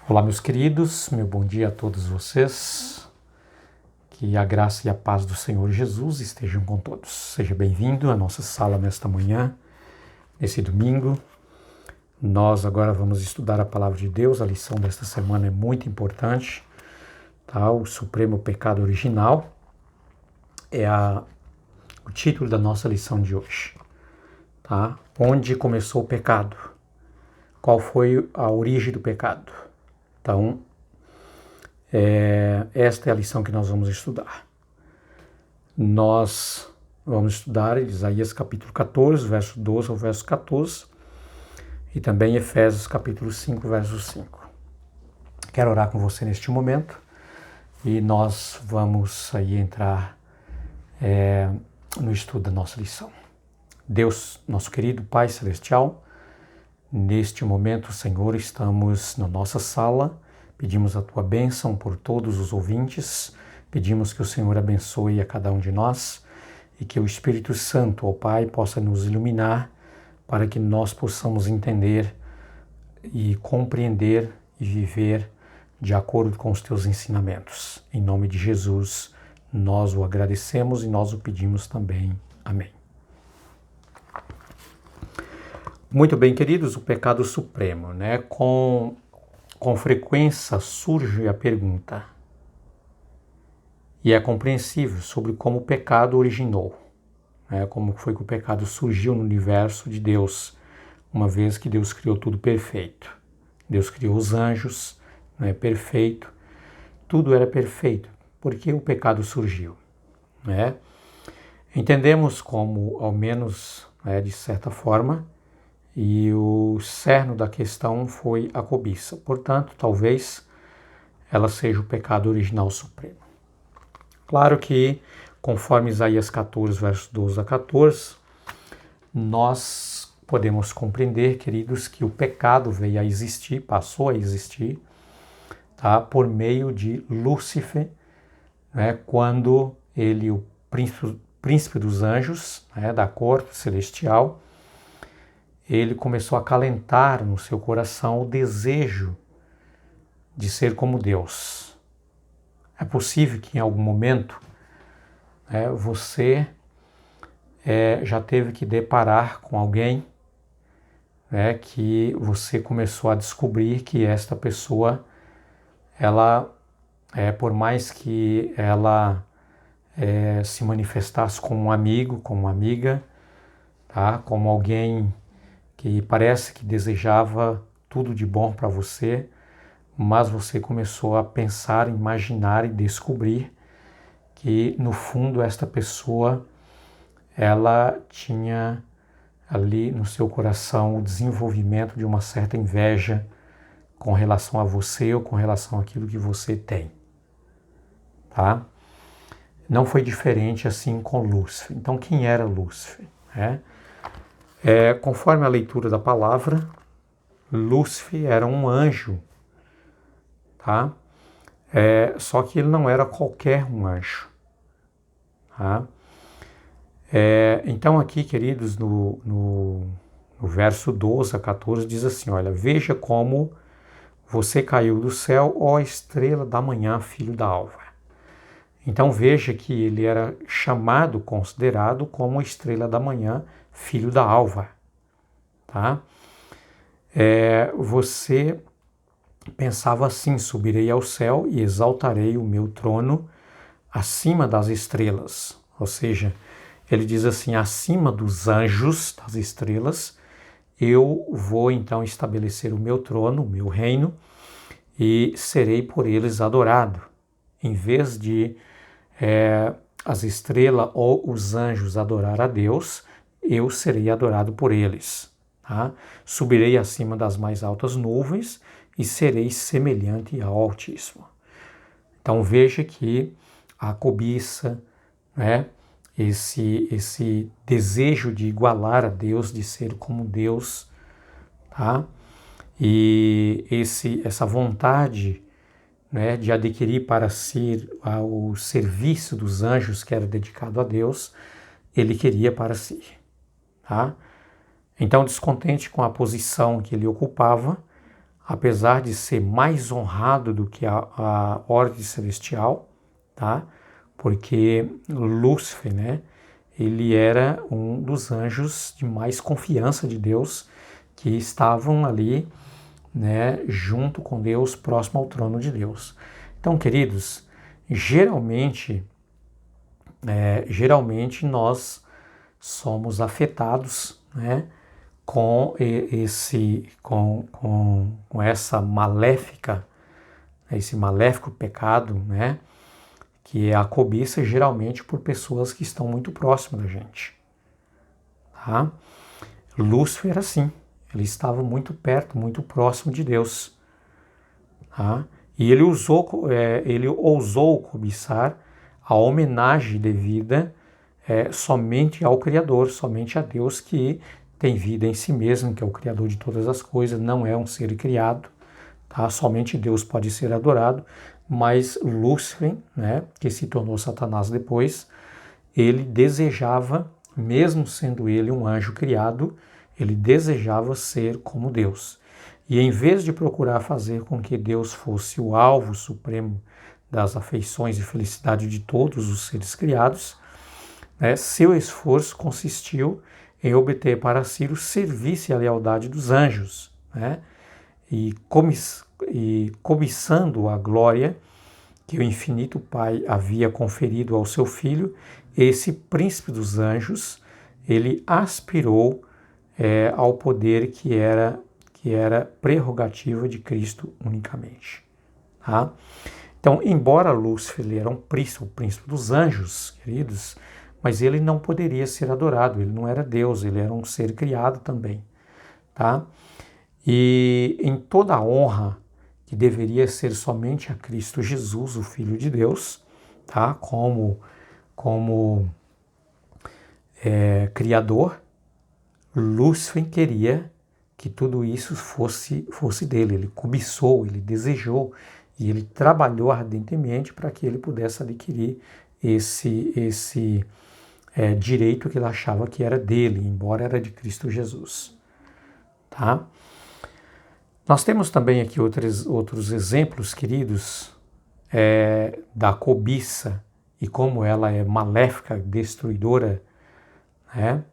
Olá, meus queridos, meu bom dia a todos vocês. Que a graça e a paz do Senhor Jesus estejam com todos. Seja bem-vindo à nossa sala nesta manhã, nesse domingo. Nós agora vamos estudar a palavra de Deus. A lição desta semana é muito importante, tá? O supremo pecado original é o título da nossa lição de hoje, tá? Onde começou o pecado? Qual foi a origem do pecado? Então, esta é a lição que nós vamos estudar. Nós vamos estudar Isaías capítulo 14, verso 12 ao verso 14, e também Efésios capítulo 5, verso 5. Quero orar com você neste momento, e nós vamos aí entrar no estudo da nossa lição. Deus, nosso querido Pai Celestial, neste momento, Senhor, estamos na nossa sala, pedimos a Tua bênção por todos os ouvintes, pedimos que o Senhor abençoe a cada um de nós e que o Espírito Santo, ó Pai, possa nos iluminar para que nós possamos entender e compreender e viver de acordo com os Teus ensinamentos. Em nome de Jesus, nós o agradecemos e nós o pedimos também. Amém. Muito bem, queridos, o pecado supremo, né? Com frequência surge a pergunta, e é compreensível, sobre como o pecado originou, né? Como foi que o pecado surgiu no universo de Deus, uma vez que Deus criou tudo perfeito. Deus criou os anjos, né? Perfeito, tudo era perfeito. Por que o pecado surgiu? Né? Entendemos como, ao menos, de certa forma, e o cerne da questão foi a cobiça. Portanto, talvez ela seja o pecado original supremo. Claro que, conforme Isaías 14, versos 12 a 14, nós podemos compreender, queridos, que o pecado veio a existir, passou a existir, tá? Por meio de Lúcifer, né? Quando ele, o príncipe dos anjos, né? Da corte celestial, ele começou a acalentar no seu coração o desejo de ser como Deus. É possível que em algum momento você já teve que deparar com alguém que você começou a descobrir que esta pessoa, ela, por mais que ela se manifestasse como um amigo, como uma amiga, tá? Como alguém que parece que desejava tudo de bom para você, mas você começou a pensar, imaginar e descobrir que, no fundo, esta pessoa, ela tinha ali no seu coração o desenvolvimento de uma certa inveja com relação a você ou com relação àquilo que você tem. Tá? Não foi diferente assim com Lúcifer. Então, quem era Lúcifer? Conforme a leitura da palavra, Lúcifer era um anjo, tá? Só que ele não era qualquer um anjo, tá? Então aqui, queridos, no verso 12 a 14 diz assim, olha, veja como você caiu do céu, ó estrela da manhã, filho da alva. Então veja que ele era chamado, considerado como a estrela da manhã, filho da alva, tá? Você pensava assim, subirei ao céu e exaltarei o meu trono acima das estrelas. Ou seja, ele diz assim, acima dos anjos, das estrelas, eu vou então estabelecer o meu trono, o meu reino, e serei por eles adorado. Em vez de as estrelas ou os anjos adorar a Deus, eu serei adorado por eles. Tá? Subirei acima das mais altas nuvens e serei semelhante ao Altíssimo. Então veja que a cobiça, esse desejo de igualar a Deus, de ser como Deus, tá? E essa vontade de adquirir para si o serviço dos anjos que era dedicado a Deus, ele queria para si. Tá? Então, descontente com a posição que ele ocupava, apesar de ser mais honrado do que a ordem celestial, tá? Porque Lúcifer, né, ele era um dos anjos de mais confiança de Deus, que estavam ali, né, junto com Deus, próximo ao trono de Deus. Então, queridos, geralmente nós somos afetados, né, com essa maléfica, esse maléfico pecado, né, que é a cobiça, geralmente por pessoas que estão muito próximas da gente, tá? Lúcifer era assim, ele estava muito perto, muito próximo de Deus, tá? E ele ousou cobiçar a homenagem devida somente ao Criador, somente a Deus, que tem vida em si mesmo, que é o Criador de todas as coisas, não é um ser criado, tá? Somente Deus pode ser adorado, mas Lúcifer, né, que se tornou Satanás depois, ele desejava, mesmo sendo ele um anjo criado, ele desejava ser como Deus. E em vez de procurar fazer com que Deus fosse o alvo supremo das afeições e felicidade de todos os seres criados, né, seu esforço consistiu em obter para si o serviço e a lealdade dos anjos, né, e cobiçando a glória que o infinito Pai havia conferido ao seu Filho, esse príncipe dos anjos, ele aspirou ao poder que era prerrogativa de Cristo unicamente. Tá? Então, embora Lúcifer ele era o príncipe dos anjos, queridos, mas ele não poderia ser adorado, ele não era Deus, ele era um ser criado também. Tá? E em toda a honra que deveria ser somente a Cristo Jesus, o Filho de Deus, tá? Como Criador, Lúcifer queria que tudo isso fosse dele. Ele cobiçou, ele desejou e ele trabalhou ardentemente para que ele pudesse adquirir esse direito que ele achava que era dele, embora era de Cristo Jesus. Tá? Nós temos também aqui outros exemplos, queridos, da cobiça e como ela é maléfica, destruidora, né?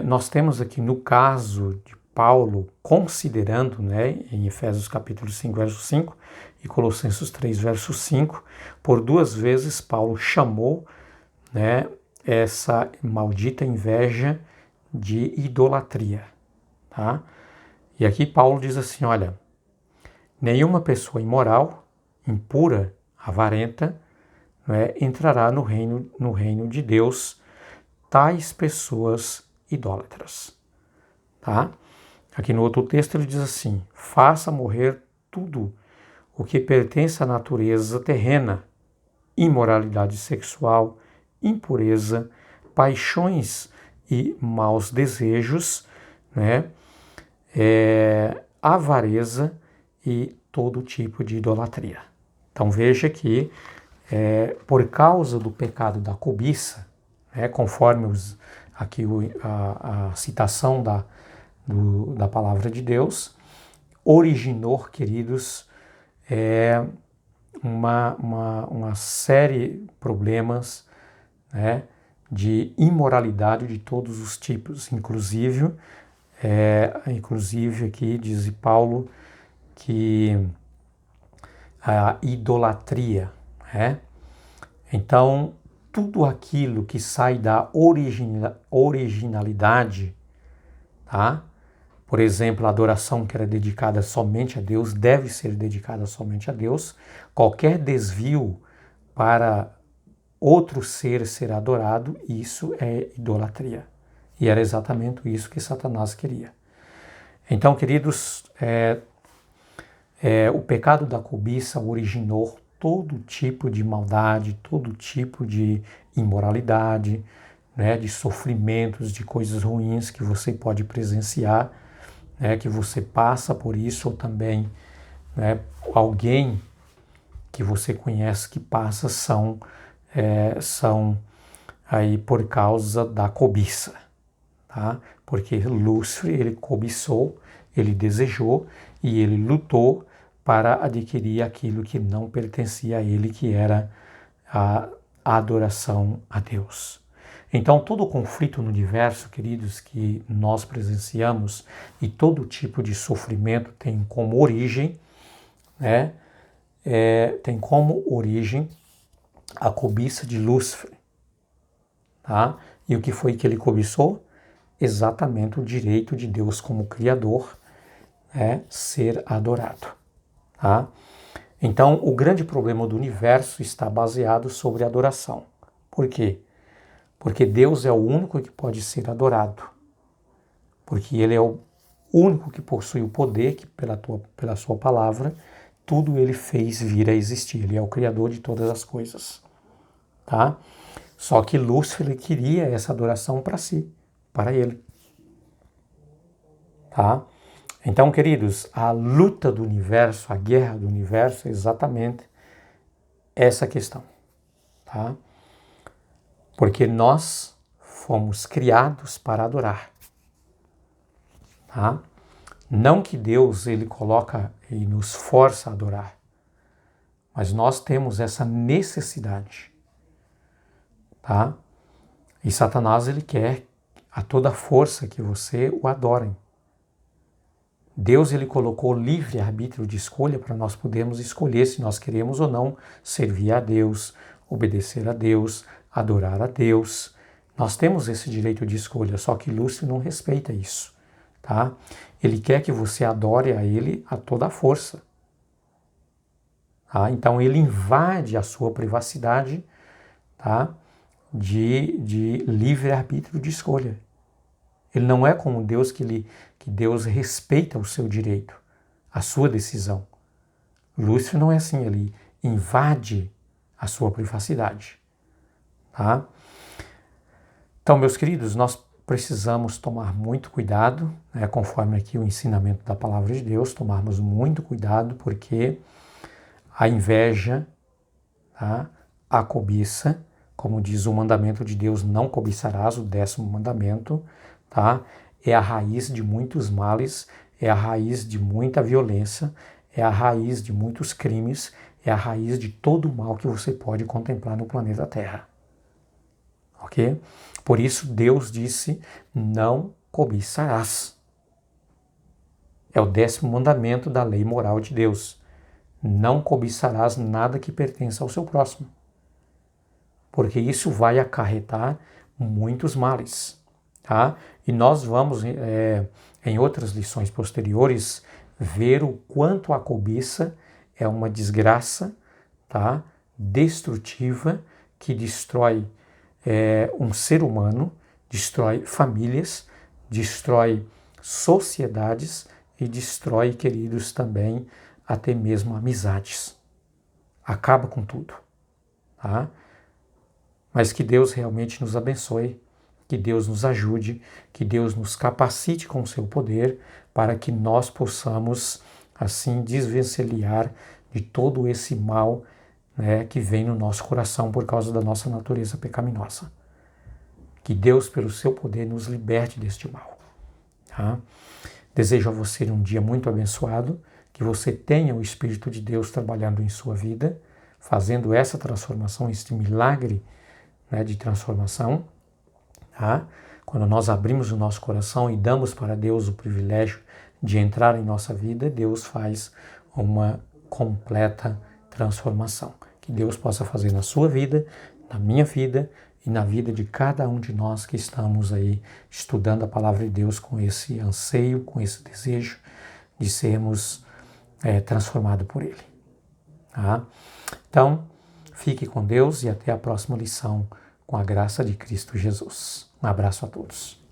Nós temos aqui no caso de Paulo, considerando, né, em Efésios capítulo 5, verso 5 e Colossenses 3, verso 5, por 2 vezes Paulo chamou, né, essa maldita inveja de idolatria, tá? E aqui Paulo diz assim, olha, nenhuma pessoa imoral, impura, avarenta, né, entrará no reino de Deus, tais pessoas idólatras. Tá? Aqui no outro texto ele diz assim, faça morrer tudo o que pertence à natureza terrena, imoralidade sexual, impureza, paixões e maus desejos, né? Avareza e todo tipo de idolatria. Então veja que por causa do pecado da cobiça, conforme aqui a citação da palavra de Deus, originou, queridos, uma série de problemas, né, de imoralidade de todos os tipos, inclusive aqui diz Paulo que a idolatria, né? Então, tudo aquilo que sai da originalidade, tá? Por exemplo, a adoração que era dedicada somente a Deus deve ser dedicada somente a Deus. Qualquer desvio para outro ser adorado, isso é idolatria. E era exatamente isso que Satanás queria. Então, queridos, o pecado da cobiça originou todo tipo de maldade, todo tipo de imoralidade, né, de sofrimentos, de coisas ruins que você pode presenciar, né, que você passa por isso, ou também, né, alguém que você conhece que passa são aí por causa da cobiça, tá? Porque Lúcifer, ele cobiçou, ele desejou e ele lutou para adquirir aquilo que não pertencia a ele, que era a adoração a Deus. Então, todo o conflito no universo, queridos, que nós presenciamos e todo tipo de sofrimento tem como origem, né, tem como origem a cobiça de Lúcifer. Tá? E o que foi que ele cobiçou? Exatamente o direito de Deus como Criador, ser adorado. Tá? Então, o grande problema do universo está baseado sobre a adoração. Por quê? Porque Deus é o único que pode ser adorado. Porque Ele é o único que possui o poder que, pela sua palavra, tudo Ele fez vir a existir. Ele é o Criador de todas as coisas. Tá? Só que Lúcifer ele queria essa adoração para si, para ele. Tá? Então, queridos, a luta do universo, a guerra do universo é exatamente essa questão. Tá? Porque nós fomos criados para adorar. Tá? Não que Deus ele coloca e nos força a adorar, mas nós temos essa necessidade. Tá? E Satanás ele quer a toda força que você o adorem. Deus ele colocou livre arbítrio de escolha para nós podermos escolher se nós queremos ou não servir a Deus, obedecer a Deus, adorar a Deus. Nós temos esse direito de escolha, só que Lúcifer não respeita isso. Tá? Ele quer que você adore a ele a toda a força. Tá? Então ele invade a sua privacidade, tá? de livre-arbítrio de escolha. Ele não é como Deus que Deus respeita o seu direito, a sua decisão. Lúcifer não é assim, ele invade a sua privacidade. Tá? Então, meus queridos, nós precisamos tomar muito cuidado, conforme aqui o ensinamento da palavra de Deus, tomarmos muito cuidado, porque a inveja, tá? A cobiça, como diz o mandamento de Deus, não cobiçarás, o 10º mandamento, tá? É a raiz de muitos males, é a raiz de muita violência, é a raiz de muitos crimes, é a raiz de todo o mal que você pode contemplar no planeta Terra. Ok? Por isso Deus disse, não cobiçarás. É o 10º mandamento da lei moral de Deus. Não cobiçarás nada que pertença ao seu próximo. Porque isso vai acarretar muitos males. Tá? E nós vamos, em outras lições posteriores, ver o quanto a cobiça é uma desgraça, tá? Destrutiva, que destrói um ser humano, destrói famílias, destrói sociedades e destrói, queridos, também até mesmo amizades. Acaba com tudo. Tá? Mas que Deus realmente nos abençoe, que Deus nos ajude, que Deus nos capacite com o seu poder para que nós possamos, assim, desvencilhar de todo esse mal, que vem no nosso coração por causa da nossa natureza pecaminosa. Que Deus, pelo seu poder, nos liberte deste mal. Tá? Desejo a você um dia muito abençoado, que você tenha o Espírito de Deus trabalhando em sua vida, fazendo essa transformação, este milagre, de transformação. Tá? Quando nós abrimos o nosso coração e damos para Deus o privilégio de entrar em nossa vida, Deus faz uma completa transformação. Que Deus possa fazer na sua vida, na minha vida e na vida de cada um de nós que estamos aí estudando a palavra de Deus com esse anseio, com esse desejo de sermos transformados por Ele. Tá? Então, fique com Deus e até a próxima lição com a graça de Cristo Jesus. Um abraço a todos.